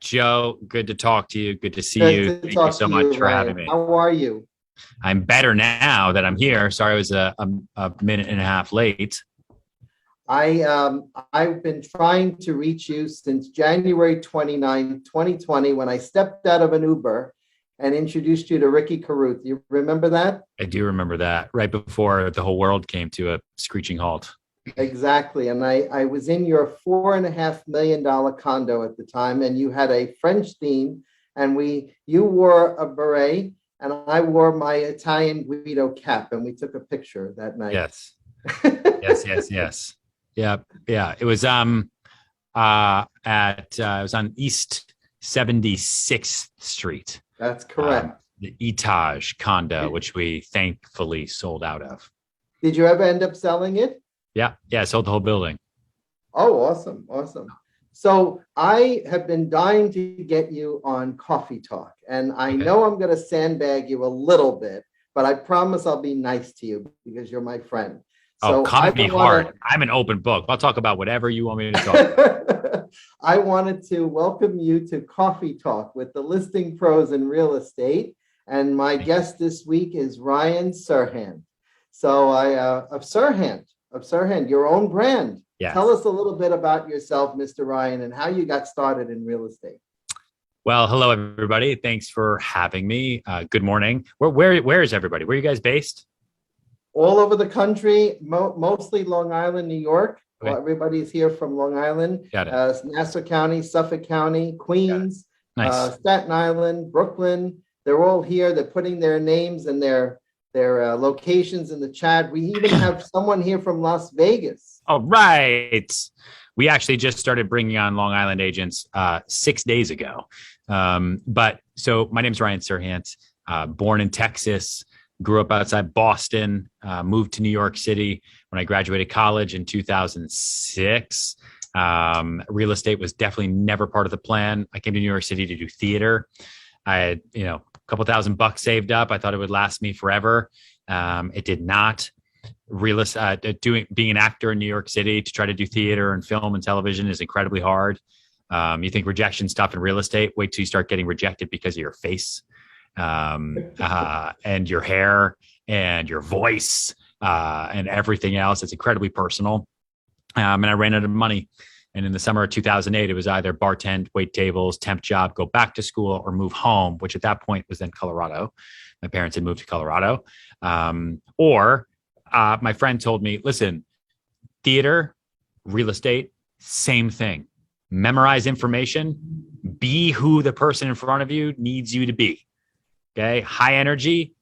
Joe, good to talk to you. Good to see Good you. to Thank you talk so to you, much for having Ryan. me. How are you? I'm better now that I'm here. Sorry, I was a minute and a half late. I've been trying to reach you since January 29, 2020, when I stepped out of an Uber and introduced you to Ricky Caruth. You remember that? I do remember that right before the whole world came to a screeching halt. Exactly. And I was in your $4.5 million condo at the time, and you had a French theme, and you wore a beret and I wore my Italian Guido cap, and we took a picture that night. Yes, yes. Yeah, yeah. It was it was on East 76th Street. That's correct. The Etage condo, which we thankfully sold out of. Did you ever end up selling it? Yeah. I sold the whole building. Oh, awesome. Awesome. So I have been dying to get you on Coffee Talk, and I Okay. know I'm going to sandbag you a little bit, but I promise I'll be nice to you because you're my friend. Oh, So come I at me want hard. I'm an open book. I'll talk about whatever you want me to talk about. to I wanted to welcome you to Coffee Talk with the listing pros in real estate. And my Thank you. guest this week is Ryan Serhant. So of Serhant, your own brand. Yes. Tell us a little bit about yourself, Mr. Ryan, and how you got started in real estate. Well, hello everybody. Thanks for having me. Good morning. Where is everybody? Where are you guys based? All over the country, mostly Long Island, New York. Okay. Well, everybody's here from Long Island, Got it. Nassau County, Suffolk County, Queens, Nice. Staten Island, Brooklyn. They're all here. They're putting their names and their locations in the chat. We even have someone here from Las Vegas. All right. We actually just started bringing on Long Island agents 6 days ago. So my name is Ryan Serhant, born in Texas, grew up outside Boston, moved to New York City when I graduated college in 2006. Real estate was definitely never part of the plan. I came to New York City to do theater. I had, a couple $1,000 saved up. I thought it would last me forever. It did not. Being an actor in New York City to try to do theater and film and television is incredibly hard. You think rejection stuff in real estate, wait till you start getting rejected because of your face, and your hair and your voice, and everything else. It's incredibly personal. And I ran out of money. And in the summer of 2008, it was either bartend, wait tables, temp job, go back to school, or move home, which at that point was then Colorado. My parents had moved to Colorado. My friend told me, listen, theater, real estate, same thing. Memorize information, be who the person in front of you needs you to be. Okay. High energy,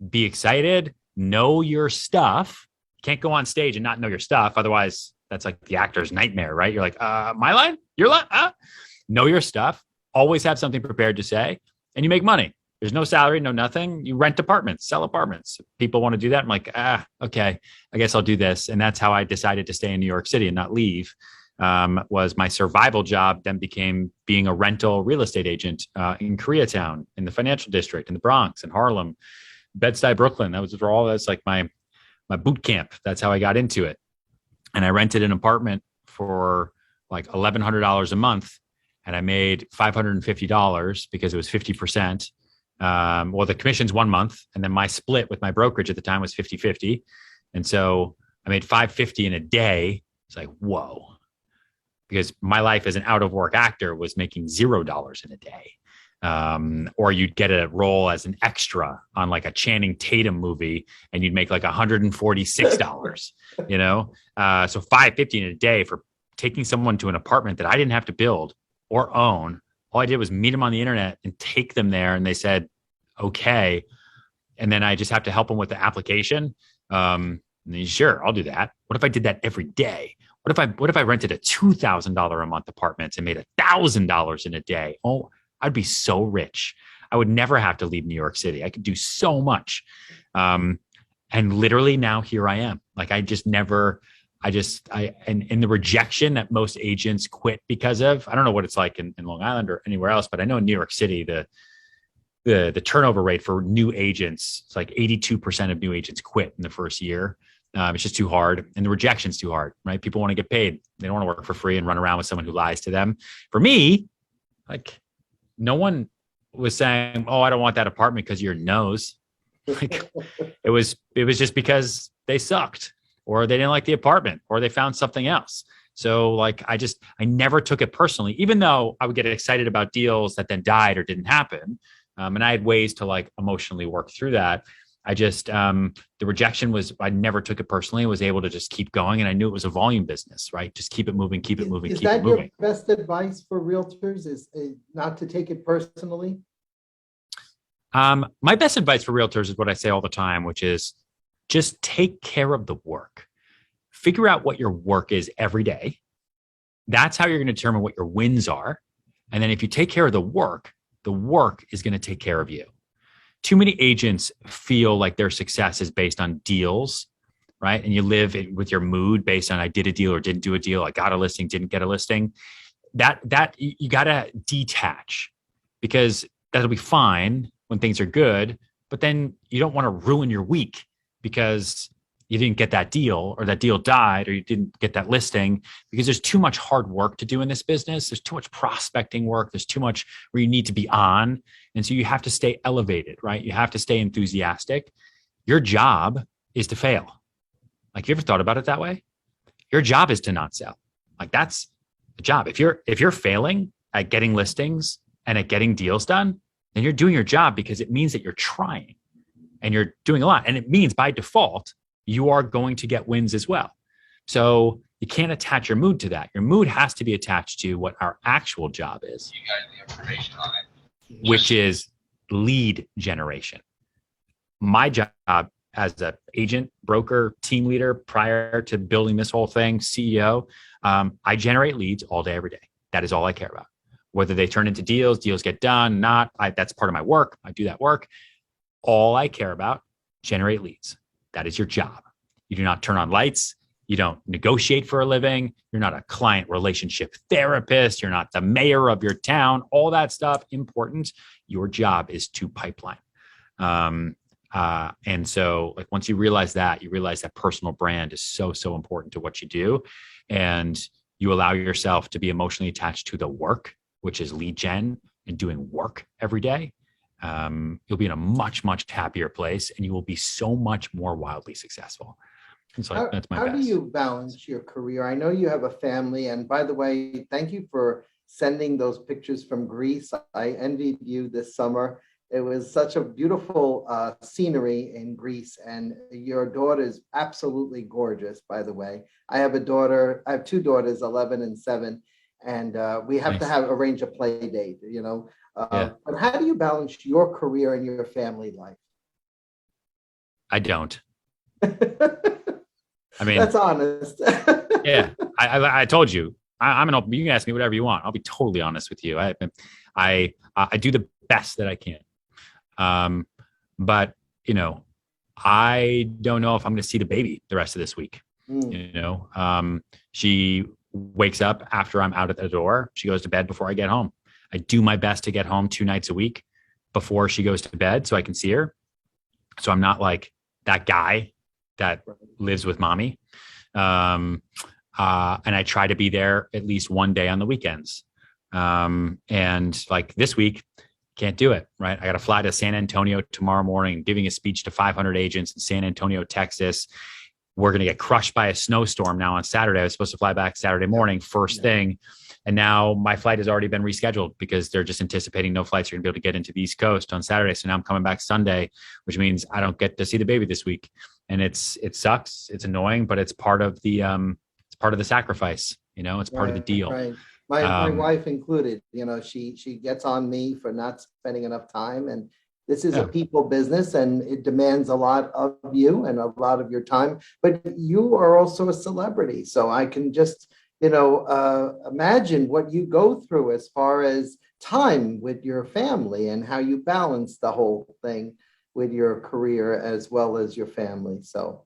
be excited, know your stuff. Can't go on stage and not know your stuff. Otherwise, that's like the actor's nightmare, right? You're like, my line, your line, know your stuff, always have something prepared to say, and you make money. There's no salary, no nothing. You rent apartments, sell apartments. People want to do that. I'm like, okay, I guess I'll do this. And that's how I decided to stay in New York City and not leave. Was my survival job then became being a rental real estate agent in Koreatown, in the financial district, in the Bronx, in Harlem, Bed-Stuy, Brooklyn. That's like my boot camp. That's how I got into it. And I rented an apartment for like $1,100 a month. And I made $550 because it was 50%. The commission's 1 month. And then my split with my brokerage at the time was 50-50. And so I made $550 in a day. It's like, whoa. Because my life as an out of work actor was making $0 in a day. Or you'd get a role as an extra on like a Channing Tatum movie and you'd make like $146, so $550 in a day for taking someone to an apartment that I didn't have to build or own. All I did was meet them on the internet and take them there. And they said, okay. And then I just have to help them with the application. Sure, I'll do that. What if I did that every day? What if I rented a $2,000 a month apartment and made $1,000 in a day? Oh, I'd be so rich. I would never have to leave New York City. I could do so much. And literally now here I am. Like and in the rejection that most agents quit because of, I don't know what it's like in Long Island or anywhere else, but I know in New York City, the turnover rate for new agents, it's like 82% of new agents quit in the first year. It's just too hard. And the rejection's too hard, right? People want to get paid. They don't want to work for free and run around with someone who lies to them. For me, like, no one was saying, "Oh, I don't want that apartment because of your nose." Like it was just because they sucked or they didn't like the apartment or they found something else. So like I never took it personally, even though I would get excited about deals that then died or didn't happen. And I had ways to like emotionally work through that. I just the rejection was I never took it personally, was able to just keep going. And I knew it was a volume business, right? Just keep it moving, keep it moving, Is keep it that your moving. best advice for realtors is not to take it personally? My best advice for realtors is what I say all the time, which is just take care of the work. Figure out what your work is every day. That's how you're going to determine what your wins are. And then if you take care of the work is going to take care of you. Too many agents feel like their success is based on deals, right? And you live with your mood based on I did a deal or didn't do a deal. I got a listing, didn't get a listing. That you got to detach, because that'll be fine when things are good, but then you don't want to ruin your week because you didn't get that deal or that deal died or you didn't get that listing, because there's too much hard work to do in this business. There's too much prospecting work. There's too much where you need to be on. And so you have to stay elevated, right? You have to stay enthusiastic. Your job is to fail. Like, you ever thought about it that way? Your job is to not sell. Like, that's the job. If you're failing at getting listings and at getting deals done, then you're doing your job, because it means that you're trying and you're doing a lot. And it means by default, you are going to get wins as well. So you can't attach your mood to that. Your mood has to be attached to what our actual job is. You got the information on it. Which is lead generation. My job as an agent, broker, team leader, prior to building this whole thing, CEO, I generate leads all day, every day. That is all I care about. Whether they turn into deals get done, not, that's part of my work. I do that work. All I care about, generate leads. That is your job. You do not turn on lights. You don't negotiate for a living. You're not a client relationship therapist. You're not the mayor of your town. All that stuff, important. Your job is to pipeline. And so like once you realize that personal brand is so, so important to what you do. And you allow yourself to be emotionally attached to the work, which is lead gen and doing work every day. You'll be in a much, much happier place, and you will be so much more wildly successful. And so that's my best. How do you balance your career? I know you have a family, and by the way, thank you for sending those pictures from Greece. I envied you this summer. It was such a beautiful scenery in Greece, and your daughter is absolutely gorgeous, by the way. I have two daughters, 11 and 7, and we have to arrange a play date, But how do you balance your career and your family life? I don't. I mean, that's honest. Yeah, I told you, I'm an open. You can ask me whatever you want. I'll be totally honest with you. I do the best that I can. But I don't know if I'm going to see the baby the rest of this week. She wakes up after I'm out at the door. She goes to bed before I get home. I do my best to get home 2 nights a week before she goes to bed so I can see her. So I'm not like that guy that lives with mommy. And I try to be there at least one day on the weekends. And like this week, can't do it, right? I got to fly to San Antonio tomorrow morning, giving a speech to 500 agents in San Antonio, Texas. We're going to get crushed by a snowstorm now on Saturday. I was supposed to fly back Saturday morning, first thing. And now my flight has already been rescheduled because they're just anticipating no flights are going to be able to get into the East Coast on Saturday. So now I'm coming back Sunday, which means I don't get to see the baby this week. And it sucks. It's annoying, but it's part of the sacrifice. It's part of the deal. Right. My wife included, she gets on me for not spending enough time. And this is a people business, and it demands a lot of you and a lot of your time. But you are also a celebrity. So I can just, imagine what you go through as far as time with your family and how you balance the whole thing with your career as well as your family. So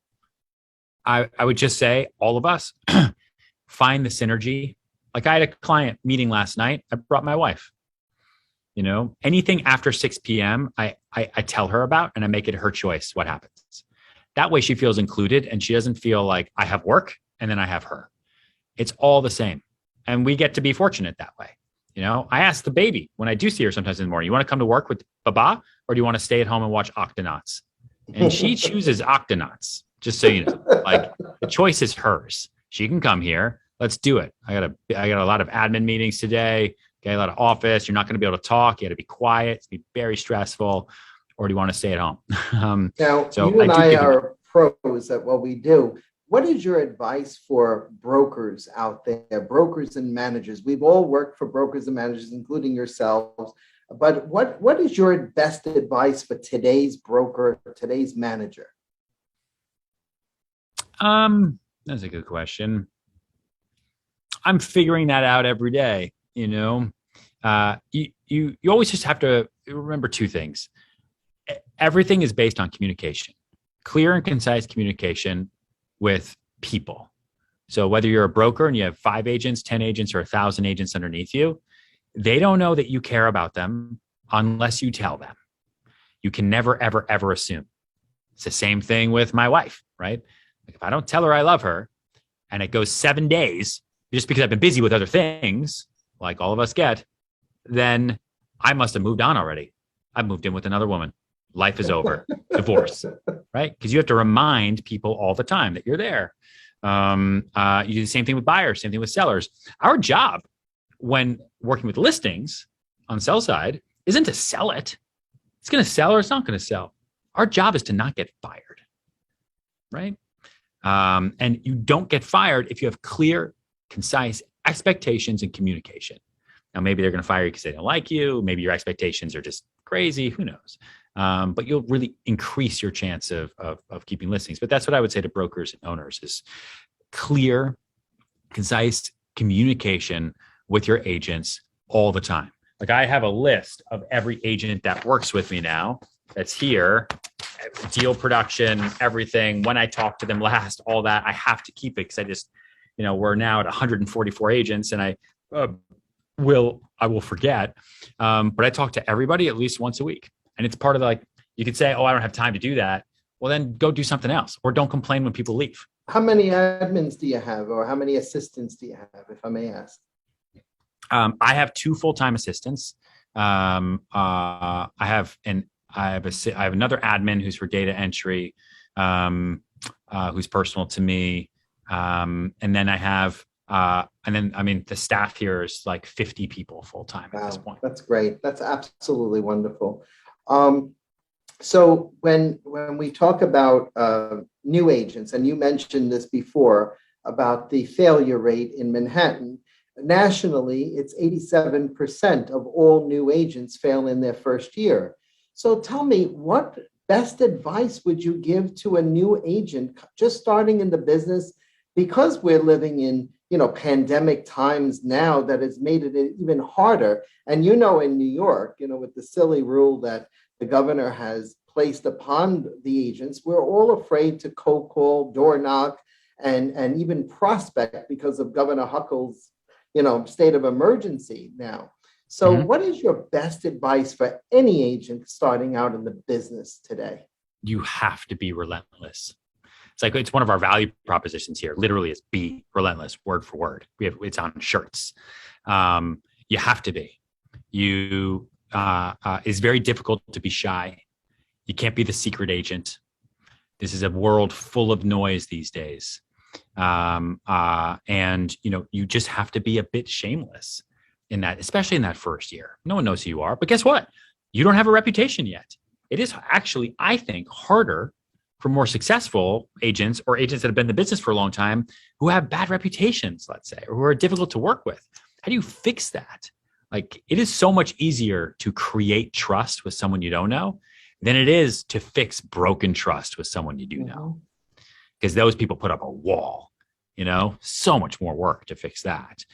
I would just say all of us find the synergy. Like I had a client meeting last night. I brought my wife. Anything after 6 p.m. I tell her about, and I make it her choice what happens. That way she feels included and she doesn't feel like I have work and then I have her. It's all the same. And we get to be fortunate that way. I ask the baby when I do see her sometimes in the morning, you want to come to work with Baba or do you want to stay at home and watch Octonauts? And she chooses Octonauts, just so you know. Like, the choice is hers. She can come here. Let's do it. I got a lot of admin meetings today. Okay, a lot of office. You're not going to be able to talk. You got to be quiet. It's be very stressful. Or do you want to stay at home? Now, So you and do I give are pros at what we do. What is your advice for brokers out there, brokers and managers? We've all worked for brokers and managers, including yourselves. But what is your best advice for today's broker, today's manager? That's a good question. I'm figuring that out every day. You always just have to remember two things. Everything is based on communication, clear and concise communication with people. So whether you're a broker and you have 5 agents, 10 agents, or 1,000 agents underneath you, they don't know that you care about them unless you tell them. You can never, ever, ever assume. It's the same thing with my wife, right? Like, if I don't tell her I love her and it goes 7 days, just because I've been busy with other things, like all of us get, then I must have moved on already. I've moved in with another woman. Life is over. Divorce, right? Because you have to remind people all the time that you're there. You do the same thing with buyers, same thing with sellers. Our job when working with listings on the sell side isn't to sell it. It's going to sell or it's not going to sell. Our job is to not get fired, right? And you don't get fired if you have clear, concise expectations and communication. Now, maybe they're going to fire you because they don't like you. Maybe your expectations are just crazy. Who knows? But you'll really increase your chance of keeping listings. But that's what I would say to brokers and owners is clear, concise communication with your agents all the time. Like, I have a list of every agent that works with me now that's here, deal production, everything, when I talked to them last, all that. I have to keep it because I just, we're now at 144 agents and I will forget. But I talk to everybody at least once a week. And it's part of you could say, oh, I don't have time to do that. Well, then go do something else or don't complain when people leave. How many admins do you have, or how many assistants do you have, if I may ask? I have 2 full-time assistants. I have another admin who's for data entry, who's personal to me. And then I have, the staff here is like 50 people full-time at this point. That's great. That's absolutely wonderful. So when we talk about new agents, and you mentioned this before about the failure rate in Manhattan, nationally, it's 87% of all new agents fail in their first year. So tell me, what best advice would you give to a new agent just starting in the business? Because we're living in, pandemic times now, that has made it even harder. And in New York, with the silly rule that the governor has placed upon the agents, we're all afraid to cold call, door knock, and even prospect because of Governor Huckle's, state of emergency now. So what is your best advice for any agent starting out in the business today? You have to be relentless. It's one of our value propositions here. Literally, is be relentless, word for word. It's on shirts. You have to be. It's very difficult to be shy. You can't be the secret agent. This is a world full of noise these days. And you just have to be a bit shameless in that, especially in that first year. No one knows who you are, but guess what? You don't have a reputation yet. It is actually, I think, harder for more successful agents or agents that have been in the business for a long time who have bad reputations, let's say, or who are difficult to work with. How do you fix that? It is so much easier to create trust with someone you don't know than it is to fix broken trust with someone you do know. Because those people put up a wall, so much more work to fix that.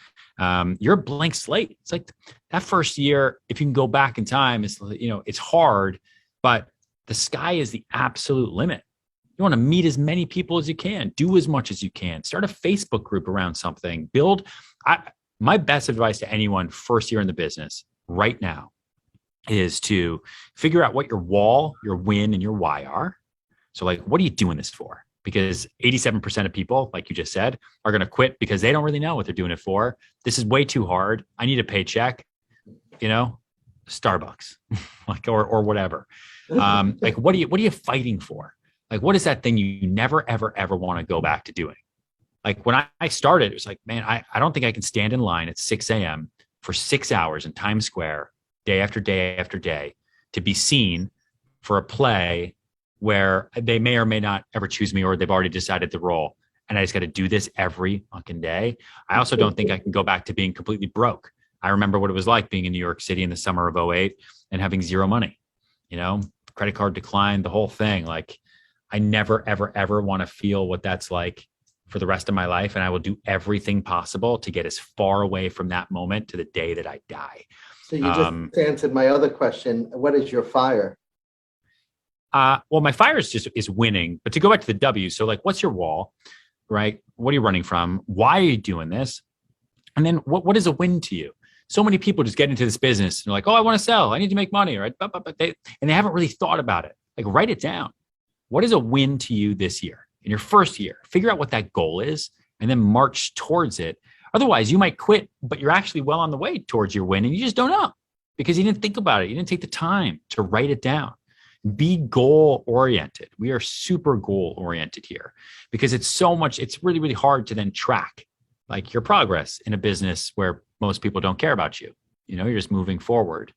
You're a blank slate. It's like that first year, if you can go back in time, it's hard, but the sky is the absolute limit. You want to meet as many people as you can, do as much as you can, start a Facebook group around something, my best advice to anyone first year in the business right now is to figure out what your wall, your win, and your why are. So what are you doing this for? Because 87% of people, like you just said, are going to quit because they don't really know what they're doing it for. This is way too hard. I need a paycheck. Starbucks, like, or whatever. Like, what are you fighting for? Like, what is that thing you never, ever, ever want to go back to doing? Like when I started, it was like, man, I don't think I can stand in line at 6 a.m. for 6 hours in Times Square, day after day after day, to be seen for a play where they may or may not ever choose me, or they've already decided the role. And I just got to do this every fucking day. I also don't think I can go back to being completely broke. I remember what it was like being in New York City in the summer of '08 and having zero money, credit card declined, the whole thing. Like, I never, ever, ever want to feel what that's like for the rest of my life. And I will do everything possible to get as far away from that moment to the day that I die. So you just answered my other question. What is your fire? Well, my fire is winning, but to go back to the W. So like, what's your wall, right? What are you running from? Why are you doing this? And then what is a win to you? So many people just get into this business and they're like, oh, I want to sell. I need to make money, right? But they haven't really thought about it. Like, write it down. What is a win to you this year? In your first year, figure out what that goal is and then march towards it. Otherwise, you might quit, but you're actually well on the way towards your win and you just don't know because you didn't think about it. You didn't take the time to write it down. Be goal oriented. We are super goal oriented here because it's really, really hard to then track like your progress in a business where most people don't care about you. You're just moving forward.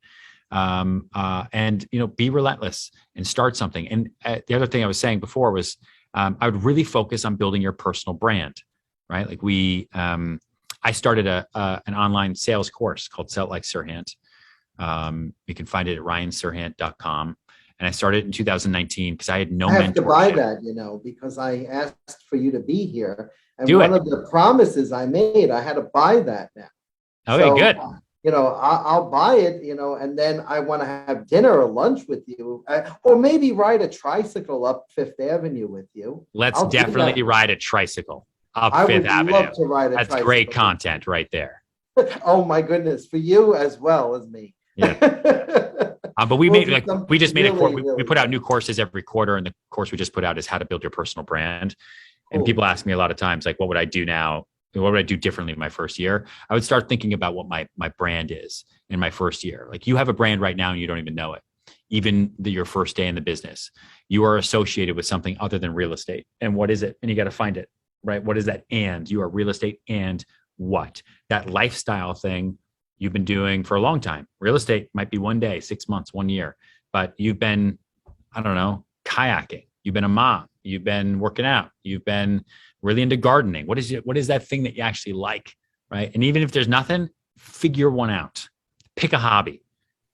And be relentless and start something. And the other thing I was saying before was, I would really focus on building your personal brand, right? Like I started an online sales course called Sell It Like Serhant. You can find it at ryanserhant.com. And I started in 2019 because I had no mentorship. I have to buy that, because I asked for you to be here. And one of the promises I made, I had to buy that now. Okay, good. I'll buy it, and then I want to have dinner or lunch with you, or maybe ride a tricycle up Fifth Avenue with you. Let's definitely ride a tricycle up Fifth Avenue. I would love to ride a tricycle. That's great content right there. Oh my goodness, for you as well as me. Yeah. But we put out new courses every quarter, and the course we just put out is how to build your personal brand. And people ask me a lot of times, like, what would I do now? What would I do differently in my first year? I would start thinking about what my brand is in my first year. Like, you have a brand right now and you don't even know it. Even your first day in the business, you are associated with something other than real estate. And what is it? And you got to find it, right? What is that? And you are real estate and what? That lifestyle thing you've been doing for a long time. Real estate might be 1 day, 6 months, 1 year, but you've been, I don't know, kayaking. You've been a mom. You've been working out. You've been really into gardening. What is that thing that you actually like, right? And even if there's nothing, figure one out. Pick a hobby,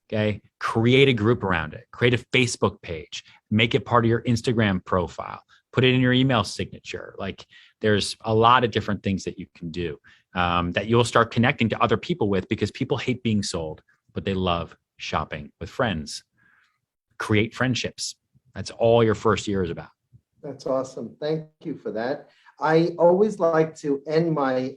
okay? Create a group around it. Create a Facebook page. Make it part of your Instagram profile. Put it in your email signature. Like, there's a lot of different things that you can do that you'll start connecting to other people with, because people hate being sold, but they love shopping with friends. Create friendships. That's all your first year is about. That's awesome. Thank you for that. I always like to end my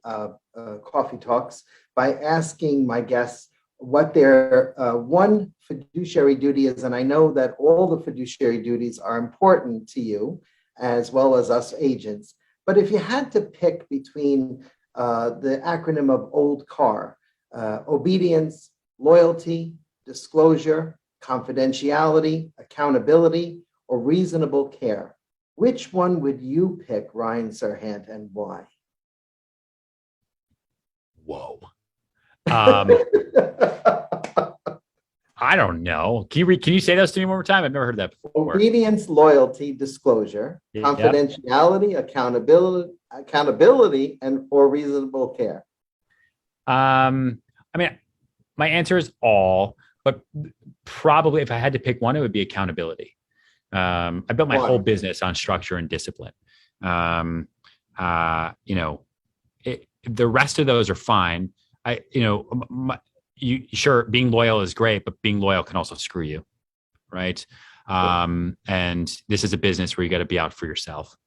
coffee talks by asking my guests what their one fiduciary duty is. And I know that all the fiduciary duties are important to you as well as us agents. But if you had to pick between the acronym of OLD CAR, obedience, loyalty, disclosure, confidentiality, accountability, or reasonable care, which one would you pick, Ryan Serhant, and why? Whoa. I don't know. Can you say those to me one more time? I've never heard that before. Obedience, loyalty, disclosure, confidentiality, accountability, and or reasonable care. I mean, my answer is all, but probably if I had to pick one, it would be accountability. I built my whole business on structure and discipline. The rest of those are fine. Sure, being loyal is great, but being loyal can also screw you, right? And this is a business where you got to be out for yourself.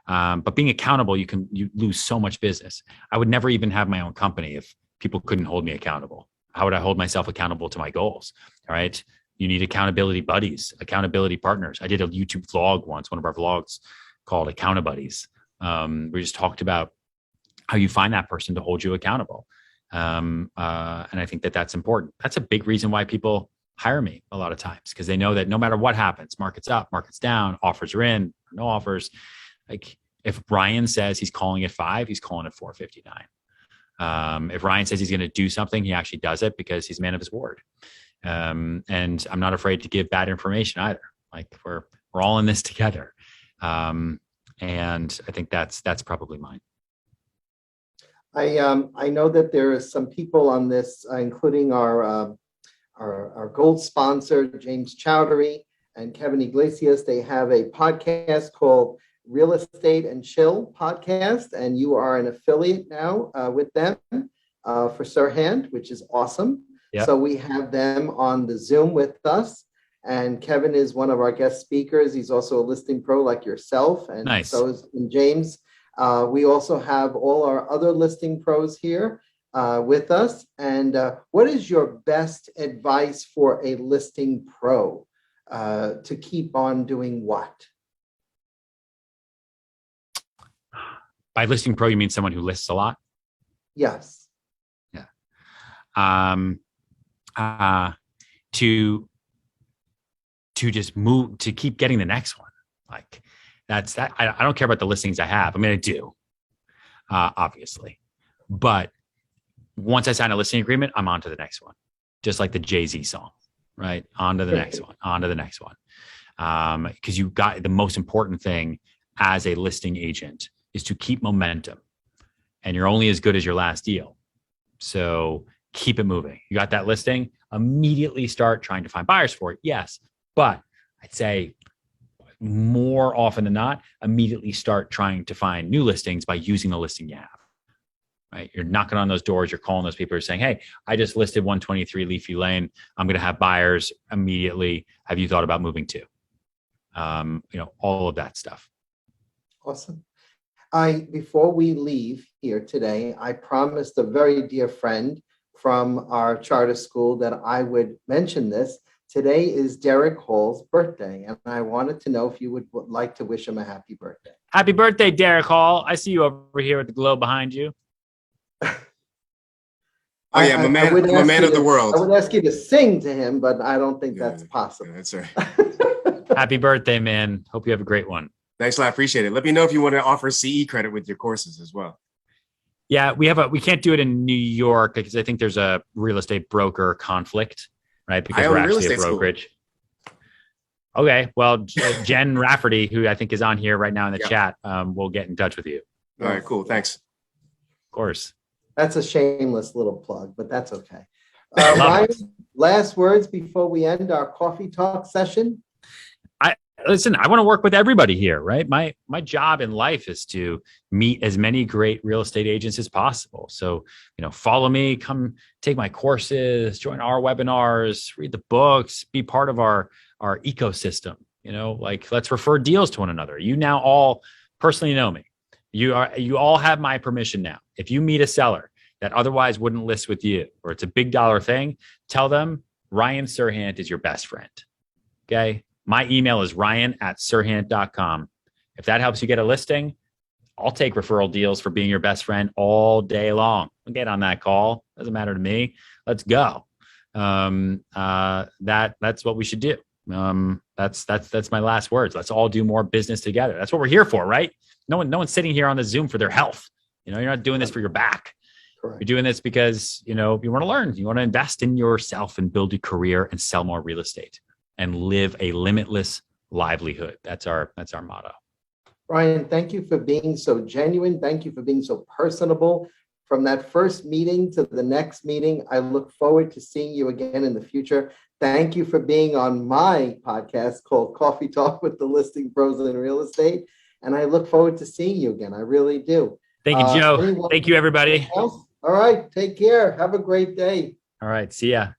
But being accountable, you lose so much business. I would never even have my own company if people couldn't hold me accountable. How would I hold myself accountable to my goals? All right. You need accountability buddies, accountability partners. I did a YouTube vlog once, one of our vlogs called Accountabilities. We just talked about how you find that person to hold you accountable. And I think that that's important. That's a big reason why people hire me a lot of times, because they know that no matter what happens, market's up, market's down, offers are in, no offers. Like if Ryan says he's calling it 5, he's calling it 4:59. If Ryan says he's going to do something, he actually does it because he's a man of his word. And I'm not afraid to give bad information either. Like we're all in this together. And I think that's probably mine. I know that there are some people on this, including our gold sponsor, James Chowdhury and Kevin Iglesias. They have a podcast called Real Estate and Chill podcast, and you are an affiliate now with them for Serhant, which is awesome. Yep. So we have them on the Zoom with us, and Kevin is one of our guest speakers. He's also a listing pro like yourself, and nice. So is James. We also have all our other listing pros here with us. And what is your best advice for a listing pro to keep on doing what? By listing pro, you mean someone who lists a lot? Yes. Yeah. To just move, to keep getting the next one. Like that's that. I don't care about the listings I have. I mean, I do, obviously, but once I sign a listing agreement, I'm on to the next one. Just like the Jay-Z song, right? On to the next one, on to the next one. Because you got the most important thing as a listing agent is to keep momentum, and you're only as good as your last deal. So keep it moving. You got that listing, immediately start trying to find buyers for it. Yes. But I'd say more often than not, immediately start trying to find new listings by using the listing you have. Right? You're knocking on those doors. You're calling those people. You're saying, "Hey, I just listed 123 Leafy Lane. I'm going to have buyers immediately. Have you thought about moving to?" All of that stuff. Awesome. Before we leave here today, I promised a very dear friend from our charter school that I would mention this. Today is Derek Hall's birthday, and I wanted to know if you would like to wish him a happy birthday. Happy birthday, Derek Hall. I see you over here with the glow behind you. I'm a man of the world. I would ask you to sing to him, but I don't think that's possible. That's right. Happy birthday, man. Hope you have a great one. Thanks a lot. Appreciate it. Let me know if you want to offer CE credit with your courses as well. Yeah, we can't do it in New York because I think there's a real estate broker conflict, right? Because we're actually a brokerage. School. Okay. Well, Jen Rafferty, who I think is on here right now in the chat, will get in touch with you. All right, cool. Thanks. Of course. That's a shameless little plug, but that's okay. Ryan, last words before we end our coffee talk session. Listen, I want to work with everybody here, right? My job in life is to meet as many great real estate agents as possible. So, follow me, come take my courses, join our webinars, read the books, be part of our ecosystem. Let's refer deals to one another. You now all personally know me. You all have my permission now. If you meet a seller that otherwise wouldn't list with you, or it's a big dollar thing, tell them Ryan Serhant is your best friend. Okay. My email is ryan@serhant.com. If that helps you get a listing, I'll take referral deals for being your best friend all day long. I'll get on that call. Doesn't matter to me. Let's go. That's what we should do. That's my last words. Let's all do more business together. That's what we're here for, right? No one's sitting here on the Zoom for their health. You're not doing this for your back. Correct. You're doing this because, you want to learn. You want to invest in yourself and build a career and sell more real estate and live a limitless livelihood. That's our motto. Ryan, thank you for being so genuine. Thank you for being so personable. From that first meeting to the next meeting, I look forward to seeing you again in the future. Thank you for being on my podcast called Coffee Talk with the Listing Pros in Real Estate. And I look forward to seeing you again. I really do. Thank you, Joe. Thank you, everybody. All right. Take care. Have a great day. All right. See ya.